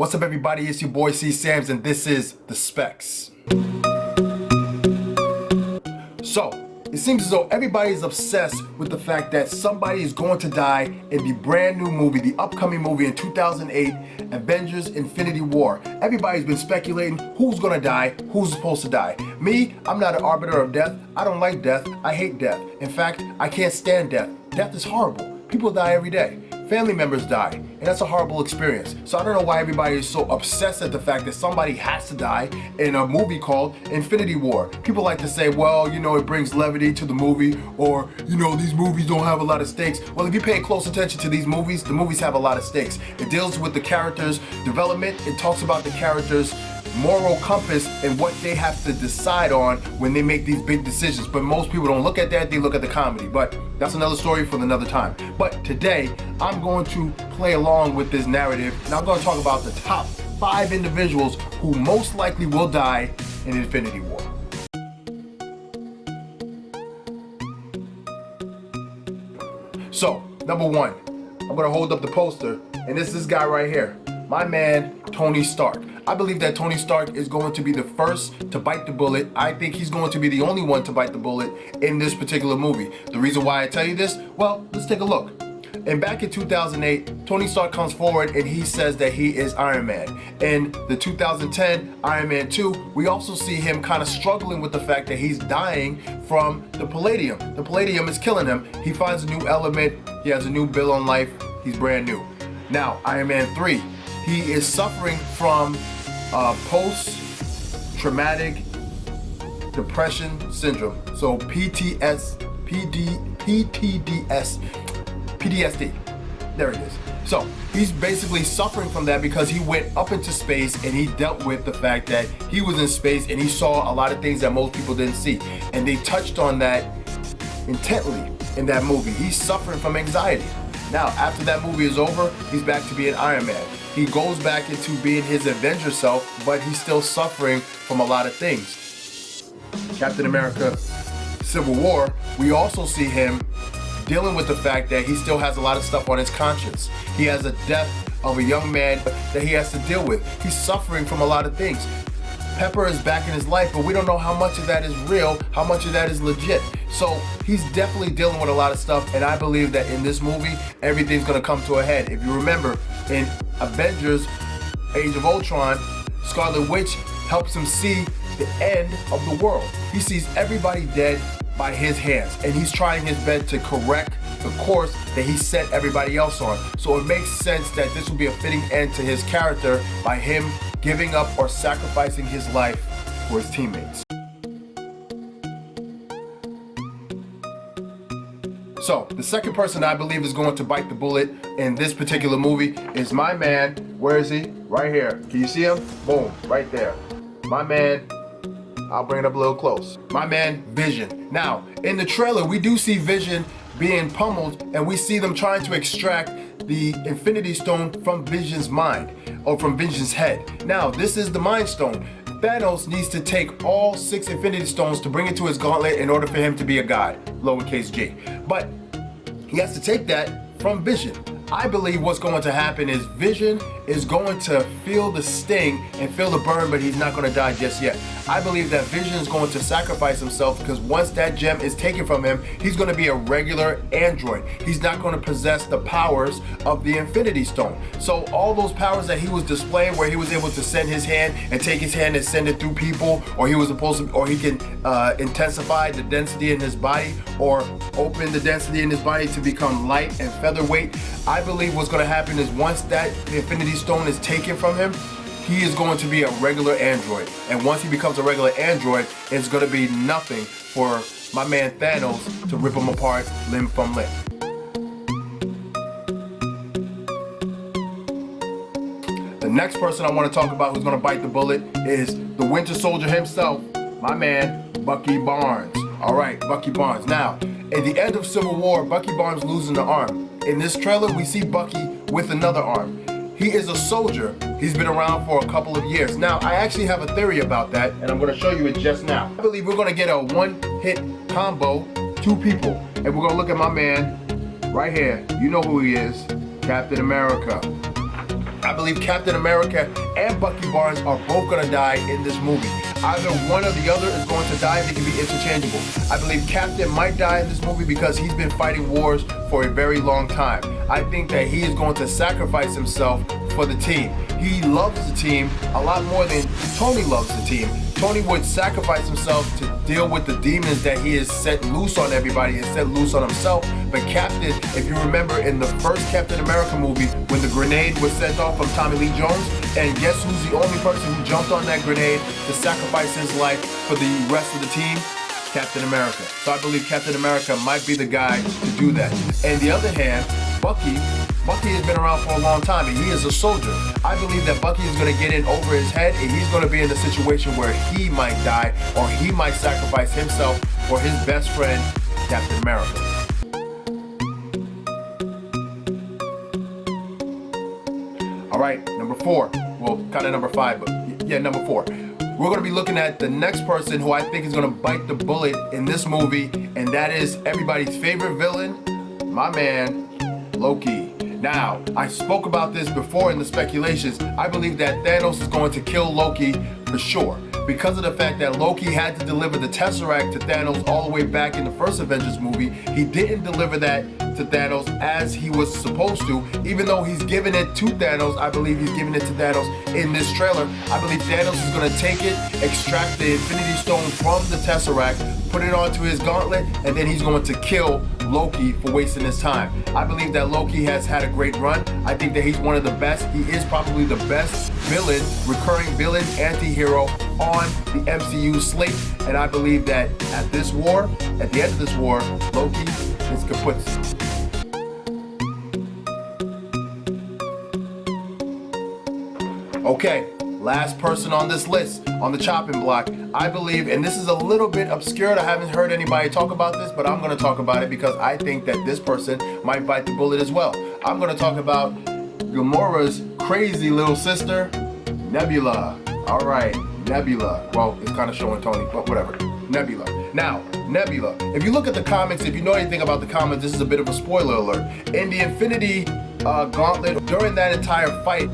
What's up, everybody? It's your boy C Sams, and this is The Specs. So, it seems as though everybody is obsessed with the fact that somebody is going to die in the brand new movie, the upcoming movie in 2008, Avengers Infinity War. Everybody's been speculating who's gonna die, who's supposed to die. Me, I'm not an arbiter of death. I don't like death. I hate death. In fact, I can't stand death. Death is horrible. People die every day. Family members die, and that's a horrible experience. So I don't know why everybody is so obsessed at the fact that somebody has to die in a movie called Infinity War. People like to say, well, you know, it brings levity to the movie, or, you know, these movies don't have a lot of stakes. Well, if you pay close attention to these movies, the movies have a lot of stakes. It deals with the characters' development. It talks about the characters' moral compass and what they have to decide on when they make these big decisions. But most people don't look at that, they look at the comedy. But that's another story for another time. But today, I'm going to play along with this narrative, and I'm going to talk about the top 5 individuals who most likely will die in Infinity War. So, number 1, I'm going to hold up the poster, and this is this guy right here. My man, Tony Stark. I believe that Tony Stark is going to be the first to bite the bullet. I think he's going to be the only one to bite the bullet in this particular movie. The reason why I tell you this, well, let's take a look. And back in 2008, Tony Stark comes forward and he says that he is Iron Man. In the 2010 Iron Man 2, we also see him kind of struggling with the fact that he's dying from the palladium. The palladium is killing him. He finds a new element. He has a new bill on life. He's brand new. Now, Iron Man 3. He is suffering from post-traumatic depression syndrome. So PTSD. There it is. So he's basically suffering from that because he went up into space and he dealt with the fact that he was in space and he saw a lot of things that most people didn't see. And they touched on that intently in that movie. He's suffering from anxiety. Now, after that movie is over, he's back to being Iron Man. He goes back into being his Avenger self, but he's still suffering from a lot of things. Captain America, Civil War, we also see him dealing with the fact that he still has a lot of stuff on his conscience. He has a death of a young man that he has to deal with. He's suffering from a lot of things. Pepper is back in his life, but we don't know how much of that is real, how much of that is legit. So he's definitely dealing with a lot of stuff, and I believe that in this movie, everything's gonna come to a head. If you remember, in Avengers Age of Ultron, Scarlet Witch helps him see the end of the world. He sees everybody dead by his hands, and he's trying his best to correct the course that he set everybody else on. So it makes sense that this will be a fitting end to his character by him giving up or sacrificing his life for his teammates. So, the second person I believe is going to bite the bullet in this particular movie is my man. Where is he? Right here. Can you see him? Boom, right there. My man, I'll bring it up a little close. My man, Vision. Now, in the trailer, we do see Vision being pummeled, and we see them trying to extract the Infinity Stone from Vision's mind, or from Vision's head. Now, this is the Mind Stone. Thanos needs to take all 6 Infinity Stones to bring it to his gauntlet in order for him to be a god, lowercase g. But he has to take that from Vision. I believe what's going to happen is Vision is going to feel the sting and feel the burn, but he's not going to die just yet. I believe that Vision is going to sacrifice himself because once that gem is taken from him, he's going to be a regular android. He's not going to possess the powers of the Infinity Stone. So all those powers that he was displaying, where he was able to send his hand and take his hand and send it through people, or he was supposed to, or he can intensify the density in his body, or open the density in his body to become light and featherweight. I believe what's going to happen is once that Infinity Stone is taken from him, he is going to be a regular android. And once he becomes a regular android, it's going to be nothing for my man Thanos to rip him apart limb from limb. The next person I want to talk about who's going to bite the bullet is the Winter Soldier himself, my man Bucky Barnes. All right, Bucky Barnes. Now, at the end of Civil War, Bucky Barnes losing the arm. In this trailer, we see Bucky with another arm. He is a soldier. He's been around for a couple of years. Now, I actually have a theory about that, and I'm going to show you it just now. I believe we're going to get a one-hit combo, 2 people, and we're going to look at my man right here. You know who he is, Captain America. I believe Captain America and Bucky Barnes are both gonna die in this movie. Either one or the other is going to die. They can be interchangeable. I believe Captain might die in this movie because he's been fighting wars for a very long time. I think that he is going to sacrifice himself for the team. He loves the team a lot more than Tony loves the team. Tony would sacrifice himself to deal with the demons that he has set loose on everybody and set loose on himself. But Captain, if you remember in the first Captain America movie, when the grenade was sent off from Tommy Lee Jones, and guess who's the only person who jumped on that grenade to sacrifice his life for the rest of the team? Captain America. So I believe Captain America might be the guy to do that. And the other hand, Bucky has been around for a long time and he is a soldier. I believe that Bucky is going to get in over his head and he's going to be in a situation where he might die or he might sacrifice himself for his best friend, Captain America. All right, number 4. Well, kind of number 5, but yeah, number 4. We're going to be looking at the next person who I think is going to bite the bullet in this movie, and that is everybody's favorite villain, my man, Loki. Now, I spoke about this before in the speculations. I believe that Thanos is going to kill Loki for sure. Because of the fact that Loki had to deliver the Tesseract to Thanos all the way back in the first Avengers movie, he didn't deliver that to Thanos as he was supposed to. Even though he's giving it to Thanos, I believe he's giving it to Thanos in this trailer. I believe Thanos is going to take it, extract the Infinity Stone from the Tesseract, put it onto his gauntlet, and then he's going to kill Loki for wasting his time. I believe that Loki has had a great run. I think that he's one of the best. He is probably the best villain, recurring villain, anti-hero on the MCU slate. And I believe that at this war, at the end of this war, Loki is kaput. Okay, last person on this list, on the chopping block, I believe, and this is a little bit obscure, I haven't heard anybody talk about this, but I'm going to talk about it because I think that this person might bite the bullet as well. I'm going to talk about Gamora's crazy little sister, Nebula. All right, Nebula. Well, it's kind of showing Tony, but whatever. Nebula. Now, Nebula. If you look at the comics, if you know anything about the comics, this is a bit of a spoiler alert. In the Infinity Gauntlet, during that entire fight,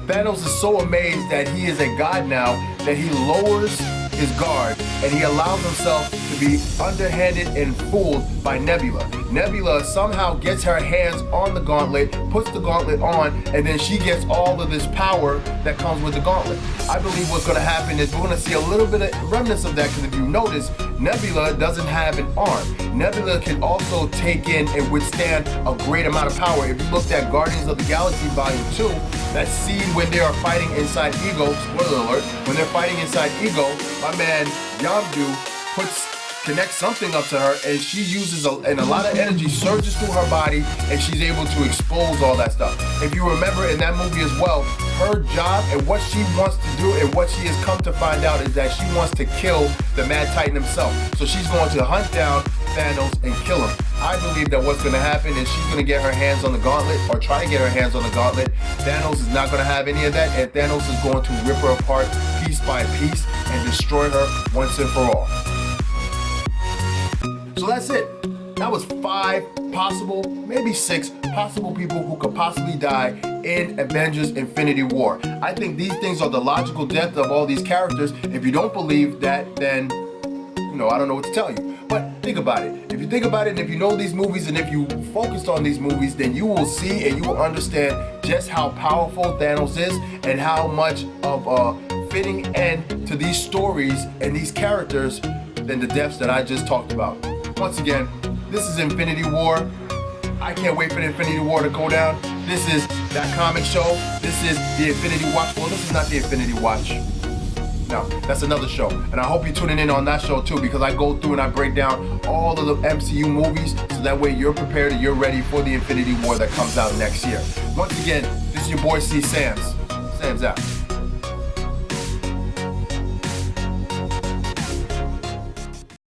Thanos is so amazed that he is a god now that he lowers his guard and he allows himself to be underhanded and fooled by Nebula. Nebula somehow gets her hands on the gauntlet, puts the gauntlet on, and then she gets all of this power that comes with the gauntlet. I believe what's going to happen is we're going to see a little bit of remnants of that, because if you notice, Nebula doesn't have an arm. Nebula can also take in and withstand a great amount of power. If you looked at Guardians of the Galaxy Volume 2, that scene when they are fighting inside Ego, spoiler alert, when they're fighting inside Ego, my man Yondu connects something up to her, and she uses a lot of energy surges through her body, and she's able to expose all that stuff. If you remember in that movie as well, her job and what she wants to do and what she has come to find out is that she wants to kill the Mad Titan himself. So she's going to hunt down Thanos and kill him. I believe that what's going to happen is she's going to get her hands on the gauntlet, or try to get her hands on the gauntlet. Thanos is not going to have any of that, and Thanos is going to rip her apart piece by piece and destroy her once and for all. So that's it. That was 5 possible, maybe 6 possible people who could possibly die in Avengers Infinity War. I think these things are the logical death of all these characters. If you don't believe that, then, I don't know what to tell you. But think about it. If you think about it, and if you know these movies, and if you focused on these movies, then you will see and you will understand just how powerful Thanos is and how much of a fitting end to these stories and these characters than the deaths that I just talked about. Once again, this is Infinity War. I can't wait for the Infinity War to go down. This is that comic show. This is the Infinity Watch. Well, this is not the Infinity Watch. No, that's another show. And I hope you're tuning in on that show too, because I go through and I break down all of the MCU movies, so that way you're prepared and you're ready for the Infinity War that comes out next year. Once again, this is your boy C. Sam's. Sam's out.